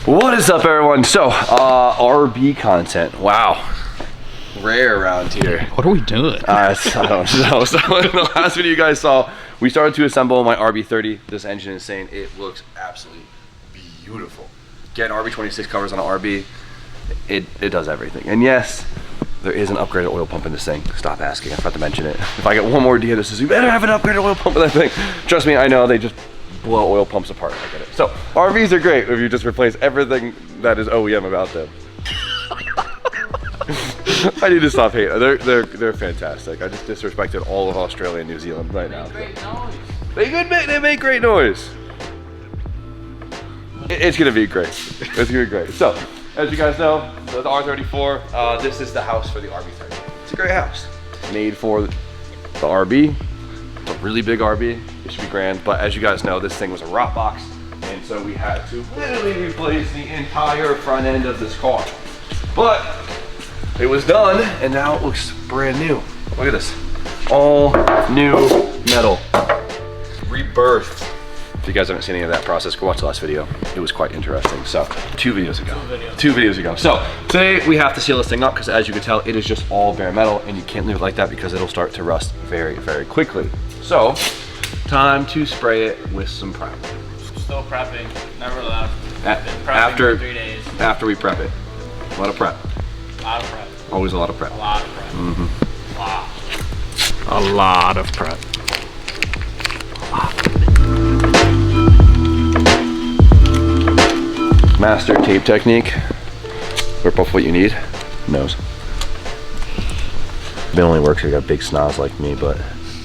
What is up, everyone? So, RB content. Wow. Rare around here. What are we doing? I don't know. So, in the last video you guys saw, we started to assemble my RB30. This engine is insane. It looks absolutely beautiful. Getting RB26 covers on an RB, it does everything. And yes, there is an upgraded oil pump in this thing. Stop asking, I forgot to mention it. If I get one more DM that says, you better have an upgraded oil pump in that thing. Trust me, I know, they just blow oil pumps apart. I get it. So, RVs are great if you just replace everything that is OEM about them. I need to stop hating. They're fantastic. I just disrespected all of Australia and New Zealand right now. They make great noise. It's gonna be great. It's gonna be great. So, as you guys know, the R34, this is the house for the RB30. It's a great house. Made for the RB. It's a really big RB. It should be grand, but as you guys know, this thing was a rot box, and so we had to literally replace the entire front end of this car. But it was done, and now it looks brand new. Look at this. All new metal. Rebirth. If you guys haven't seen any of that process, go watch the last video. It was quite interesting. So, two videos ago. So, today we have to seal this thing up because as you can tell, it is just all bare metal and you can't leave it like that because it'll start to rust very, very quickly. So, time to spray it with some primer. Still prepping, never left. Been prepping After for 3 days. After we prep it. A lot of prep. A lot of prep. Always a lot of prep. A lot of prep. Mm-hmm. Wow. A lot of prep. Master tape technique. Rip off what you need. Nose. It only works if you got big snaz like me, but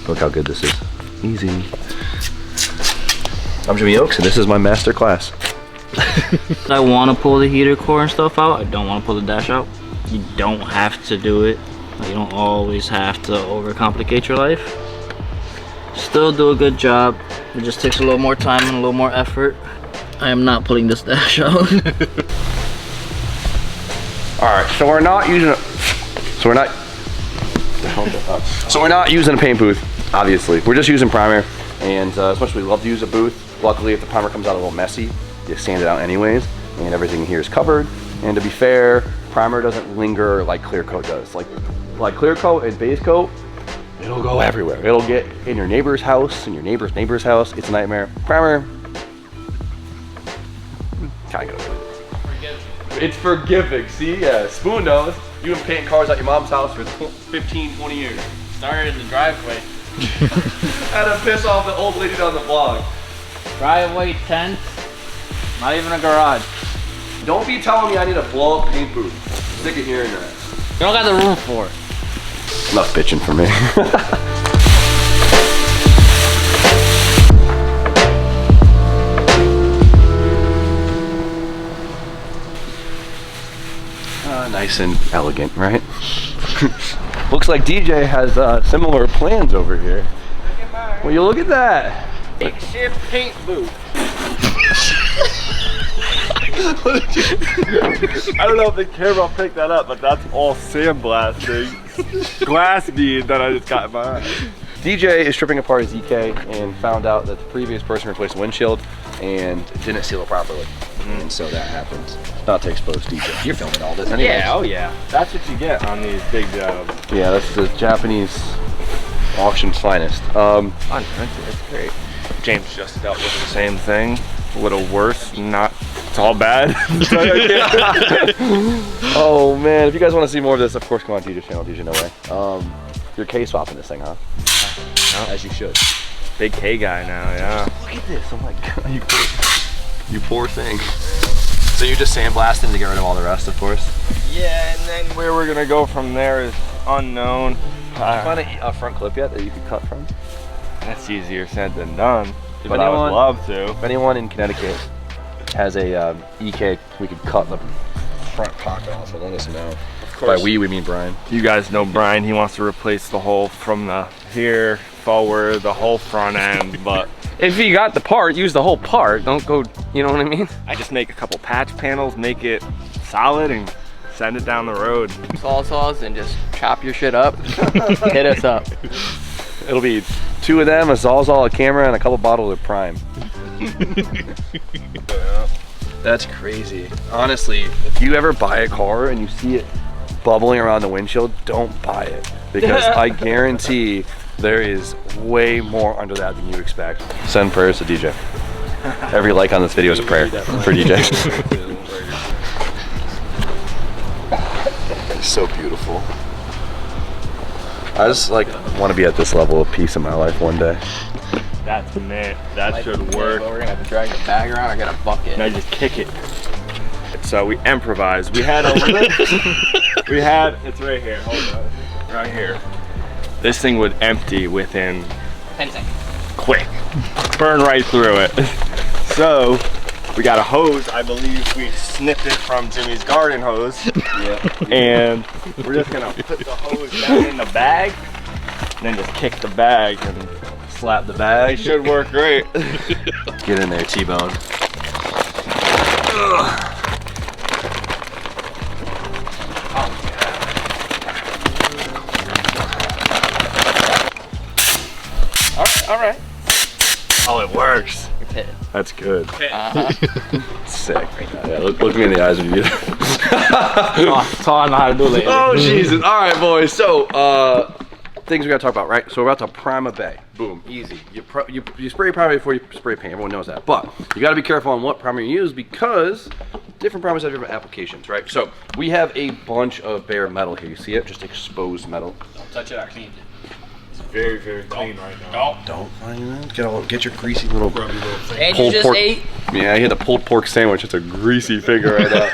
look how good this is. Easy. I'm Jimmy Oaks, and this is my master class. I want to pull the heater core and stuff out. I don't want to pull the dash out. You don't have to do it. You don't always have to overcomplicate your life. Still do a good job. It just takes a little more time and a little more effort. I am not pulling this dash out. Alright, so we're not using a paint booth, obviously. We're just using primer, and as much as we love to use a booth, luckily if the primer comes out a little messy, you sand it out anyways, and everything here is covered. And to be fair, primer doesn't linger like clear coat does. Like clear coat and base coat, it'll go everywhere. It'll get in your neighbor's house, in your neighbor's house. It's a nightmare. Primer, kind of good. It's forgiving. See, yeah, Spoon knows. You've been painting cars at your mom's house for 15, 20 years. Started in the driveway. Had to piss off the old lady down the block. Driveway tent. Not even a garage. Don't be telling me I need a blow up paint booth. Sick of hearing that. You don't got the room for it. Enough bitching for me. Nice and elegant, right? Looks like DJ has similar plans over here. Well, you look at that. Makeshift paint booth. I don't know if the camera picked that up, but that's all sandblasting glass bead that I just got in my eye. DJ is stripping apart his EK and found out that the previous person replaced the windshield and didn't seal it properly. And so that happens. Not to expose DJ. You're filming all this anyway. Yeah, oh yeah. That's what you get on these big jobs. Yeah, that's the Japanese auction's finest. It's great. James just dealt with the same thing. A little worse, not, it's all bad. Oh man, if you guys want to see more of this, of course come on DJ's channel, DJ No Way. You're K-swapping this thing, huh? Yeah. As you should. Big K guy now, yeah. Look at this, oh my god, you poor thing. So you're just sandblasting to get rid of all the rest, of course? Yeah, and then where we're gonna go from there is unknown. Did you find a front clip yet that you could cut from? That's easier said than done, but I would love to. If anyone in Connecticut has a EK, we could cut the front pocket off, so let us know. Of course. By we mean Brian. You guys know Brian, he wants to replace the whole from the here forward, the whole front end, but if you got the part, use the whole part. Don't go, you know what I mean? I just make a couple patch panels, make it solid, and send it down the road. Saws and just chop your shit up. Hit us up. It'll be 2 of them, a Sawzall, a camera, and a couple bottles of Prime. That's crazy. Honestly, if you ever buy a car and you see it bubbling around the windshield, don't buy it. Because I guarantee there is way more under that than you expect. Send prayers to DJ. Every like on this video is a prayer for DJ. It's so beautiful. I just like want to be at this level of peace in my life one day. That's it. That should work. We're gonna have to drag the bag around or get a bucket. Now just kick it. So we improvised. We had a we had, it's right here, hold on. Right here. This thing would empty within 10 seconds. quick. Burn right through it. So we got a hose. I believe we snipped it from Jimmy's garden hose. Yeah. And we're just gonna put the hose down in the bag, and then just kick the bag and slap the bag. It should work great. Get in there, T-Bone. All right. Oh, it works. Hit. That's good. Sick. Yeah, look me in the eyes when you do that. That's all I know how to do lately. Oh, Jesus. All right, boys. So, things we gotta talk about, right? So we're about to prime a bay. Boom, easy. You spray primer before you spray paint. Everyone knows that. But you gotta be careful on what primer you use because different primers have different applications, right? So we have a bunch of bare metal here. You see it? Just exposed metal. Don't touch it. I cleaned it. It's very, very clean right now. Don't find that. Get your greasy little And pulled you just pork. ate. Yeah, I hit the pulled pork sandwich. It's a greasy figure right now.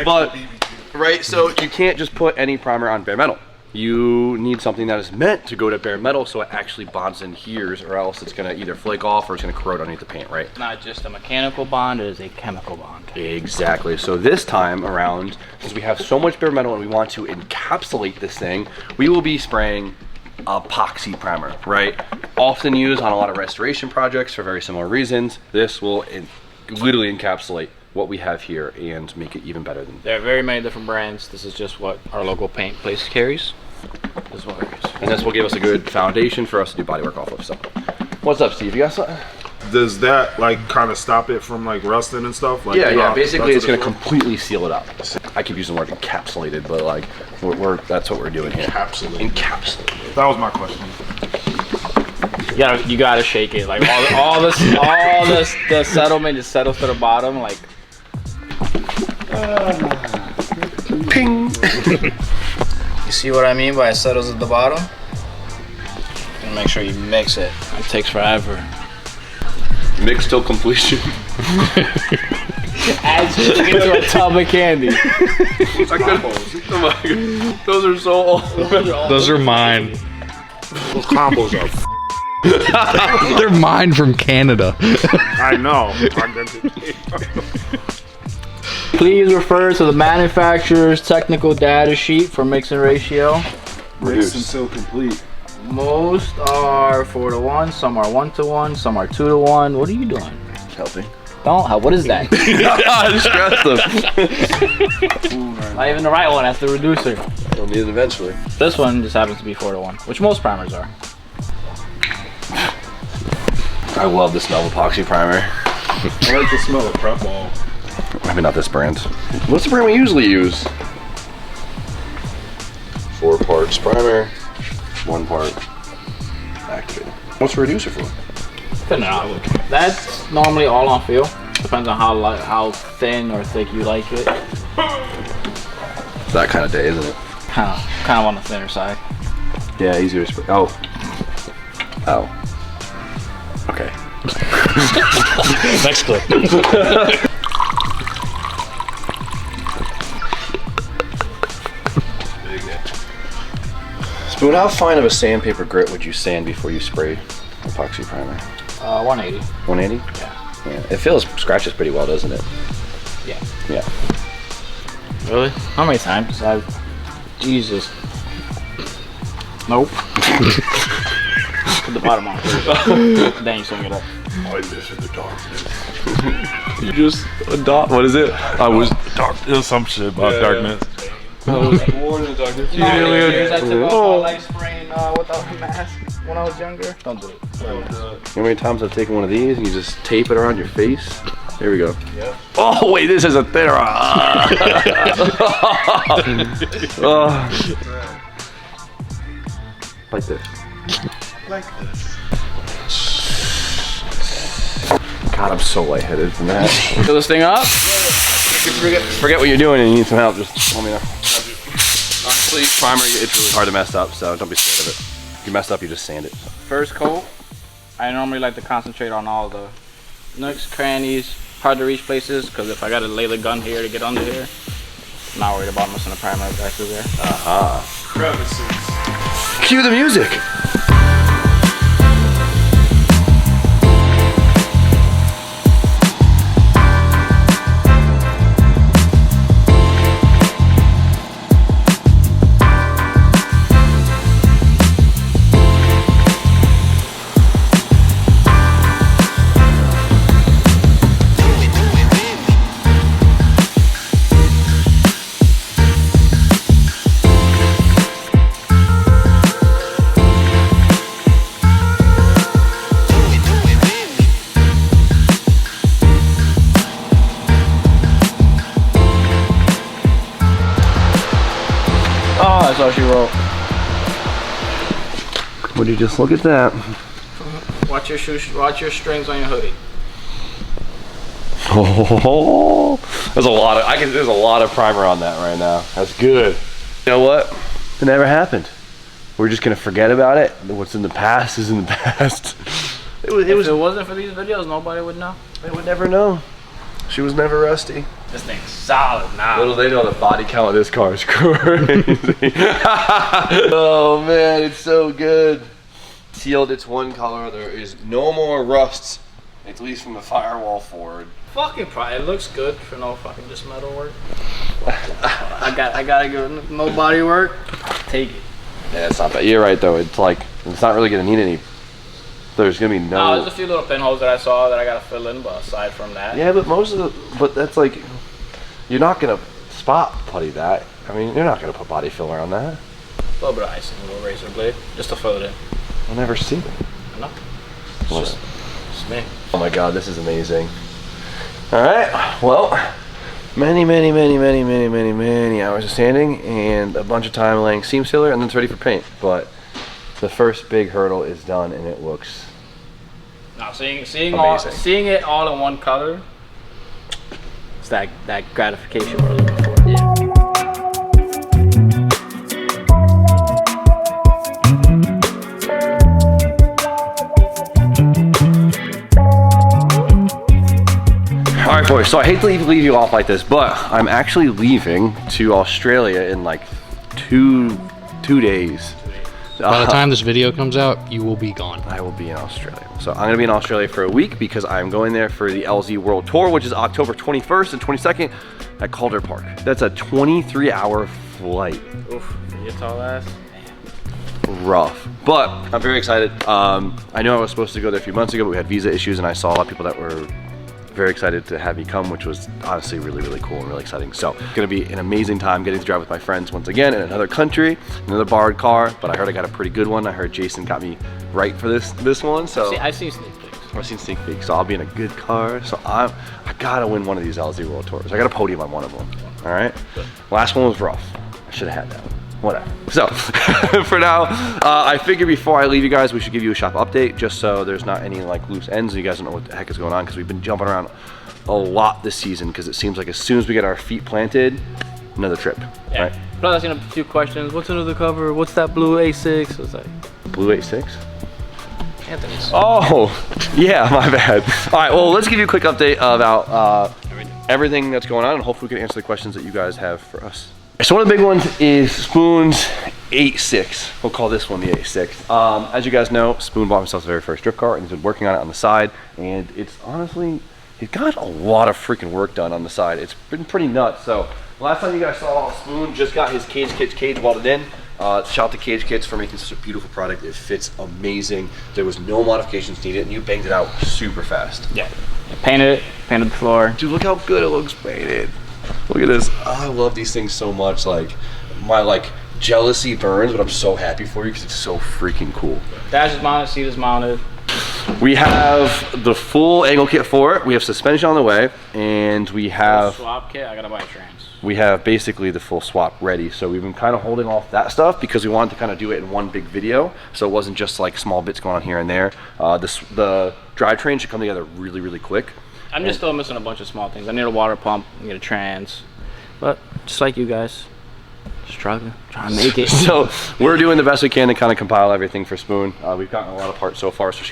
But right, so you can't just put any primer on bare metal. You need something that is meant to go to bare metal so it actually bonds in here, or else it's gonna either flake off or it's gonna corrode underneath the paint, right? Not just a mechanical bond, it is a chemical bond. Exactly. So this time around, since we have so much bare metal and we want to encapsulate this thing, we will be spraying epoxy primer, right? Often used on a lot of restoration projects for very similar reasons. This will literally encapsulate what we have here and make it even better than. There are very many different brands. This is just what our local paint place carries. This is what it is. And this will give us a good foundation for us to do body work off of. So, what's up, Steve? You got something? Does that like kind of stop it from like rusting and stuff? Like, Yeah. Basically, it's that's gonna completely seal it up. I keep using the word encapsulated, but like, that's what we're doing here. Encapsulated. That was my question. You gotta shake it. Like all the settlement just settles to the bottom. Like Ping. You see what I mean by it settles at the bottom? And make sure you mix it. it takes forever. Mix till completion. As you get to a tub of candy. Those are so old. Those are mine. Those combos are. They're mine from Canada. I know. Please refer to the manufacturer's technical data sheet for mixing ratio. Mixed until complete. Most are 4:1, some are 1:1, some are 2:1. What are you doing? Helping. Don't help. What is that? I stressed them. Not even the right one. That's the reducer. We'll need it eventually. This one just happens to be 4:1, which most primers are. I love the smell of epoxy primer. I like the smell of prep ball. I mean, not this brand. What's the brand we usually use? 4 parts primer, 1 part activator. What's the reducer for? Depending on that's normally all on feel. Depends on how thin or thick you like it. It's that kind of day, isn't it? Kind of on the thinner side. Yeah, easier to spray. Oh. Okay. Next clip. Spoon, how fine of a sandpaper grit would you sand before you spray epoxy primer? 180. 180? Yeah. It feels scratches pretty well, doesn't it? Yeah. Yeah. Really? How many times? Jesus. Nope. Put the bottom on first. Then you swing it up. I miss in the darkness. You just a dot. What is it? I was dark. It was some shit about darkness. I was born in the darkness. I took off like spraying without a mask when I was younger. Don't do it. You know how many times I've taken one of these and you just tape it around your face? Here we go. Yep. Oh wait, this is a thinner. Like this. Like this. God, I'm so lightheaded from that. Fill this thing up. Forget what you're doing and you need some help, just let me know. Honestly, primer, it's really hard to mess up, so don't be scared of it. If you mess up, you just sand it. First coat, I normally like to concentrate on all the nooks, crannies, hard to reach places, because if I gotta lay the gun here to get under here, I'm not worried about missing a primer back through there. Crevices. Cue the music. That's all she wrote. Would you just look at that? Watch your strings on your hoodie. Oh, there's a lot of there's a lot of primer on that right now. That's good. You know what? It never happened. We're just gonna forget about it. What's in the past is in the past. If it wasn't for these videos, nobody would know. They would never know. She was never rusty. This thing's solid now. Little they know the body count of this car is crazy. Oh man, it's so good. Sealed, it's one color. There is no more rusts, at least from the firewall forward. Fucking probably, it looks good for no fucking just metal work. I gotta give no body work. Take it. Yeah, it's not bad. You're right though. It's like it's not really gonna need any. There's gonna be no. There's a few little pinholes that I saw that I gotta fill in, but aside from that. Yeah, but but that's like, you're not gonna spot putty that. I mean, you're not gonna put body filler on that. A little bit of icing, a little razor blade, just to fill it in. I'll never see it. No, it's just me. Oh my God, this is amazing. All right, well, many hours of sanding and a bunch of time laying seam sealer, and then it's ready for paint. But the first big hurdle is done, and it looks. Now seeing amazing. seeing it all in one color, it's that gratification we're looking for. Yeah. All right, boys, so I hate to leave you off like this, but I'm actually leaving to Australia in like two days. By the time this video comes out, you will be gone. I will be in Australia. So I'm gonna be in Australia for a week because I'm going there for the LZ World Tour, which is October 21st and 22nd at Calder Park. That's a 23-hour flight. Oof, your tall ass. Rough, but I'm very excited. I know I was supposed to go there a few months ago, but we had visa issues, and I saw a lot of people that were very excited to have me come, which was honestly really cool and really exciting. So it's gonna be an amazing time getting to drive with my friends once again in another country, another borrowed car, but I heard I got a pretty good one. I heard Jason got me right for this one. So I've seen sneak peeks. I've seen sneak peeks, so I'll be in a good car. So I gotta win one of these LZ World Tours. I got a podium on one of them. All right, last one was rough. I should have had that one. Whatever. So for now, I figured before I leave you guys, we should give you a shop update just so there's not any like loose ends and you guys don't know what the heck is going on, because we've been jumping around a lot this season because it seems like as soon as we get our feet planted, another trip. Yeah. Right? Plus I've seen a few questions. What's under the cover? What's that blue A6? It's like Blue 86? Anthony's. Oh, yeah, my bad. All right, well, let's give you a quick update about everything that's going on, and hopefully we can answer the questions that you guys have for us. So one of the big ones is Spoon's 8.6. We'll call this one the 8.6. As you guys know, Spoon bought himself his very first drift car and he's been working on it on the side, and it's honestly, he's got a lot of freaking work done on the side. It's been pretty nuts. So last time you guys saw, Spoon just got his cage welded in. Shout out to Cage Kits for making such a beautiful product. It fits amazing. There was no modifications needed, and you banged it out super fast. Yeah. Painted the floor. Dude, look how good it looks painted. Look at this. Oh, I love these things so much. Like, my jealousy burns, but I'm so happy for you because it's so freaking cool. Dash is mounted, seat is mounted. We have the full angle kit for it. We have suspension on the way, and we have swap kit. I gotta buy trans. we have basically the full swap ready. So we've been kind of holding off that stuff because we wanted to kind of do it in one big video, so it wasn't just like small bits going on here and there. The drivetrain should come together really, really quick. I'm just still missing a bunch of small things. I need a water pump, I need a trans, but just like you guys, struggling, trying to make it. So we're doing the best we can to kind of compile everything for Spoon. We've gotten a lot of parts so far, so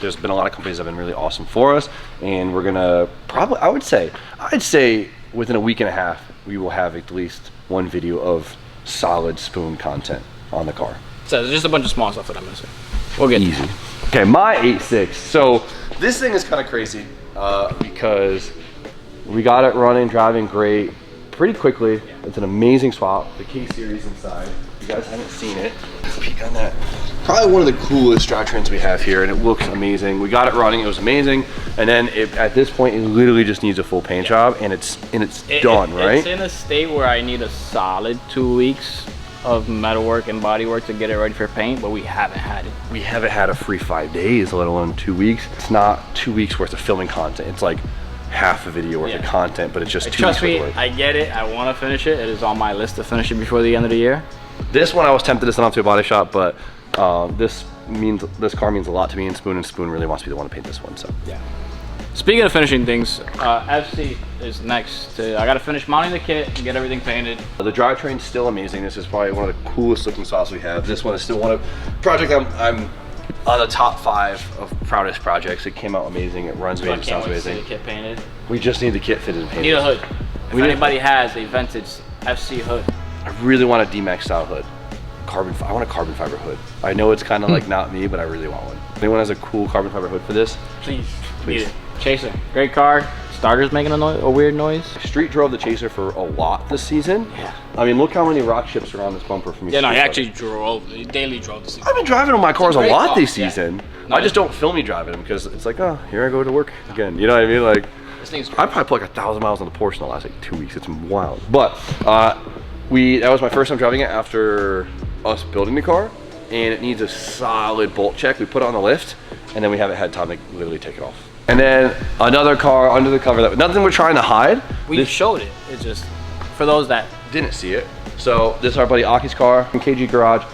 there's been a lot of companies that have been really awesome for us, and we're gonna probably, I'd say within a week and a half, we will have at least one video of solid Spoon content on the car. So there's just a bunch of small stuff that I'm missing. We'll get easy. Okay, my 8.6. So this thing is kind of crazy because we got it running, driving great, pretty quickly. It's an amazing swap. The K series inside. You guys haven't seen it. Let's peek on that. Probably one of the coolest drivetrains we have here, and it looks amazing. We got it running. It was amazing, and then at this point, it literally just needs a full paint job, and it's done, right? It's in a state where I need a solid 2 weeks of metalwork and bodywork to get it ready for paint, but we haven't had it. We haven't had a free 5 days, let alone 2 weeks. It's not 2 weeks worth of filming content. It's like half a video worth of content, but it's just 2 weeks. Trust me, I get it. I want to finish it. It is on my list to finish it before the end of the year. This one I was tempted to send off to a body shop, but this car means a lot to me, and Spoon really wants me to want to paint this one. So yeah. Speaking of finishing things, FC is next. I got to finish mounting the kit and get everything painted. The drivetrain's still amazing. This is probably one of the coolest looking swaps we have. This one is still one of project I'm on the top 5 of proudest projects. It came out amazing. It runs amazing. Sounds amazing. The kit painted. We just need the kit fitted and painted. Need a hood. If anybody has a vintage FC hood. I really want a D-Max style hood. I want a carbon fiber hood. I know it's kind of like not me, but I really want one. If anyone has a cool carbon fiber hood for this? Please. Need it. Chaser, great car. Starter's making a weird noise. Street drove the Chaser for a lot this season. Yeah. I mean, look how many rock chips are on this bumper from me. Yeah, no, I actually daily drove this season. I've been driving on my cars a lot this season. No, I just don't film me driving them because it's like, oh, here I go to work again. You know what I mean? Like, this thing's I probably put like 1,000 miles on the Porsche in the last like 2 weeks. It's wild. But that was my first time driving it after us building the car, and it needs a solid bolt check. We put it on the lift, and then we haven't had time to literally take it off. And then another car under the cover that nothing we're trying to hide. We showed it. It's just for those that didn't see it. So this is our buddy Aki's car in KG Garage.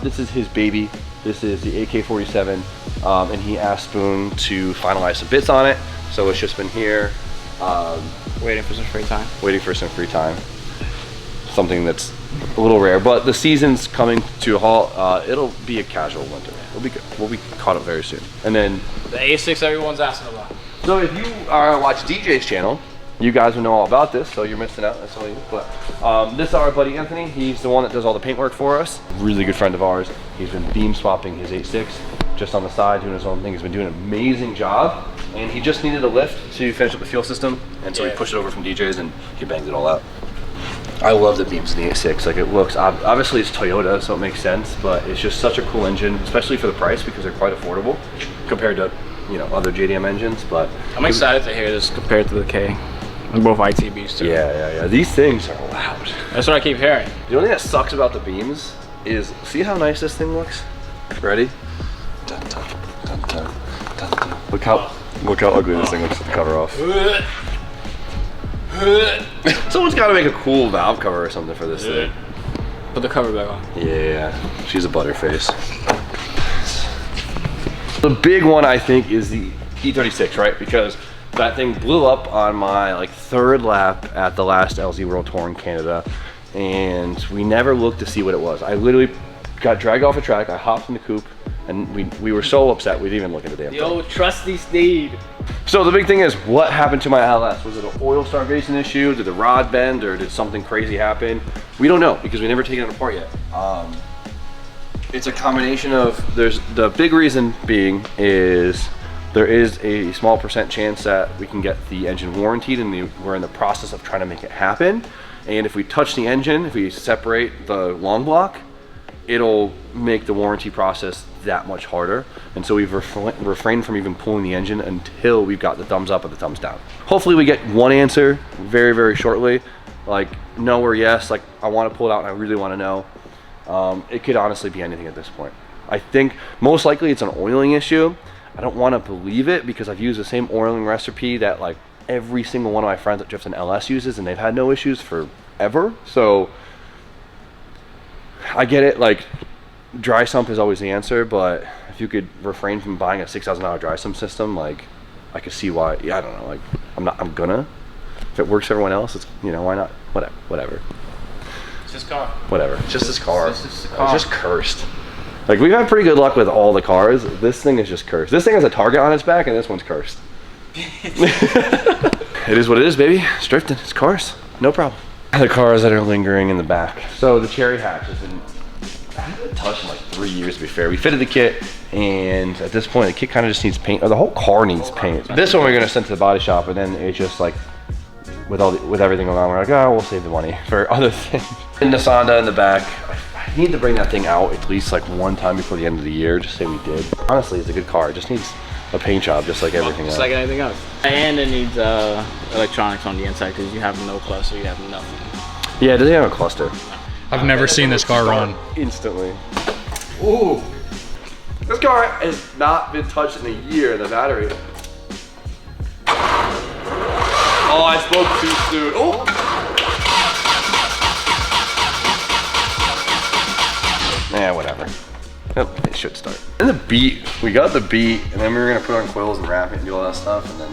This is his baby. This is the AK-47, and he asked Spoon to finalize some bits on it. So it's just been here, waiting for some free time. Waiting for some free time. Something that's a little rare, but the season's coming to a halt. It'll be a casual winter. We'll be caught up very soon. And then the A6 everyone's asking about. So if you watch DJ's channel, you guys will know all about this, so you're missing out. That's all you. But this is our buddy Anthony. He's the one that does all the paintwork for us. Really good friend of ours. He's been beam swapping his 8.6 just on the side, doing his own thing. He's been doing an amazing job, and he just needed a lift to finish up the fuel system, and so he pushed it over from DJ's and he banged it all out. I love the beams in the 8.6. Like, it looks, obviously it's Toyota, so it makes sense, but it's just such a cool engine, especially for the price because they're quite affordable compared to, you know, other JDM engines. But I'm excited to hear this compared to the K. They're both ITBs too. Yeah. These things are loud. That's what I keep hearing. The only thing that sucks about the beams is, see how nice this thing looks? Ready? Dun, dun, dun, dun, dun, dun. Look how ugly this thing looks with the cover off. Someone's got to make a cool valve cover or something for this thing. Put the cover back on. Yeah, she's a butterface. The big one, I think, is the E36, right? Because that thing blew up on my like 3rd lap at the last LZ World Tour in Canada, and we never looked to see what it was. I literally got dragged off a track. I hopped in the coupe, and we were so upset we didn't even look at the damn thing. The old trusty steed. So the big thing is, what happened to my LS? Was it an oil starvation issue? Did the rod bend, or did something crazy happen? We don't know because we never taken it apart yet. It's a combination of, the big reason being is there is a small % chance that we can get the engine warranted, and we're in the process of trying to make it happen. And if we touch the engine, if we separate the long block, it'll make the warranty process that much harder. And so we've refrained from even pulling the engine until we've got the thumbs up or the thumbs down. Hopefully we get one answer very, very shortly. Like no or yes, like I want to pull it out and I really want to know. It could honestly be anything at this point. I think most likely it's an oiling issue. I don't want to believe it because I've used the same oiling recipe that like every single one of my friends that drift an LS uses, and they've had no issues forever. So I get it, like dry sump is always the answer, but if you could refrain from buying a $6,000 dry sump system, like I could see why. Yeah, I don't know, like I'm gonna. If it works for everyone else, it's, you know, why not? Whatever. It's his car. Whatever. It's just this car. It's just It's just cursed. Like, we've had pretty good luck with all the cars. This thing is just cursed. This thing has a target on its back, and this one's cursed. It is what it is, baby. It's drifting. It's cars. No problem. The cars that are lingering in the back. So the cherry hatch has been, I haven't been touched in like 3 years, to be fair. We fitted the kit, and at this point, the kit kind of just needs paint, or the whole car needs paint. This one we're gonna send to the body shop, and then it's just like, with everything going on, we're like, oh, we'll save the money for other things. And the Sonda in the back, I need to bring that thing out at least like one time before the end of the year, just say we did. Honestly, it's a good car. It just needs a paint job, just like everything else. Just like anything else. And it needs electronics on the inside because you have no cluster, you have nothing. Yeah, it doesn't have a cluster. I've never seen this car run. Instantly. Ooh. This car has not been touched in a year, the battery. Oh, I spoke too soon. Oh! Yeah, whatever. Yep, it should start. And the beat, we got the beat, and then we were gonna put on coils and wrap it and do all that stuff, and then...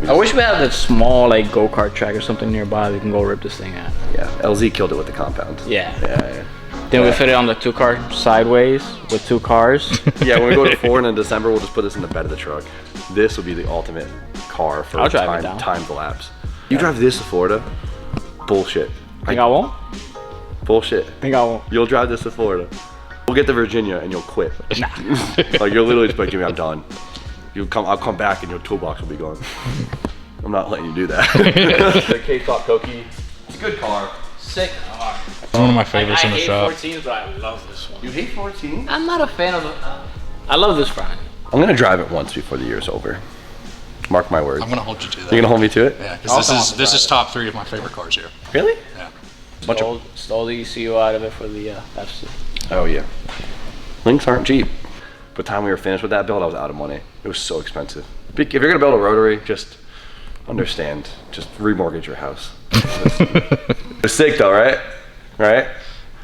I wish we had a small like go-kart track or something nearby we can go rip this thing at. Yeah, LZ killed it with the compound. Yeah. Yeah. Then we fit it on the 2-car sideways with 2 cars. Yeah, when we go to Florida in December, we'll just put this in the bed of the truck. This will be the ultimate car for I'll drive it down. time to lapse. You drive this to Florida? Bullshit. Think I won't? Bullshit. Think I won't? You'll drive this to Florida. We'll get to Virginia and you'll quit. Nah. Like, you'll literally just be like, Jimmy, I'm done. I'll come back and your toolbox will be gone. I'm not letting you do that. The K-Top Koki. It's a good car. Sick car. One of my favorites in the shop. I hate 14s, but I love this one. You hate 14? I'm not a fan of the... I love this front. I'm gonna drive it once before the year's over. Mark my words. I'm gonna hold you to that. You're gonna hold me to it? Yeah, because this is top 3 of my favorite cars here. Really? Yeah. Stole the ECU out of it for the FC. Oh yeah. Links aren't cheap. By the time we were finished with that build, I was out of money. It was so expensive. If you're gonna build a rotary, just understand. Just remortgage your house. It's sick though, right? Right?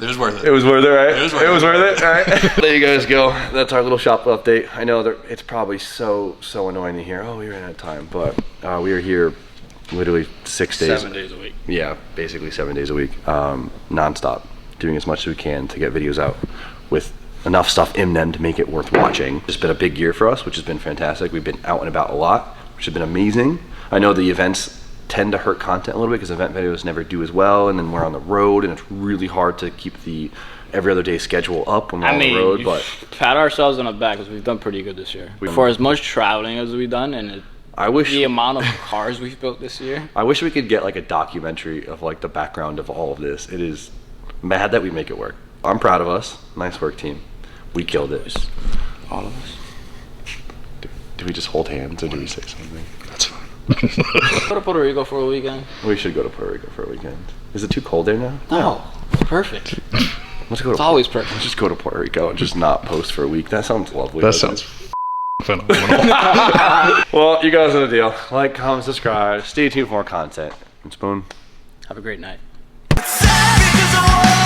It was worth it. It was worth it, right? It was worth it. All right. There you guys go. That's our little shop update. I know that it's probably so annoying to hear, oh, we ran out of time, but we are here literally 6 days. 7 days a week. Yeah, basically 7 days a week, non-stop, doing as much as we can to get videos out with enough stuff in them to make it worth watching. It's been a big year for us, which has been fantastic. We've been out and about a lot, which has been amazing. I know the events tend to hurt content a little bit because event videos never do as well, and then we're on the road and it's really hard to keep the every other day schedule up when we're on the road. But pat ourselves on the back because we've done pretty good this year. For as much traveling as we've done and the amount of cars we've built this year. I wish we could get like a documentary of like the background of all of this. It is mad that we make it work. I'm proud of us. Nice work, team. We killed it. All of us. Do we just hold hands or do we say something? That's fine. Go to Puerto Rico for a weekend. We should go to Puerto Rico for a weekend. Is it too cold there now? No, it's perfect. Let's go. It's always perfect. Let's just go to Puerto Rico and just not post for a week. That sounds lovely. That sounds phenomenal. Well, you guys know the deal. Like, comment, subscribe. Stay tuned for more content. And Spoon. Have a great night. Savage as a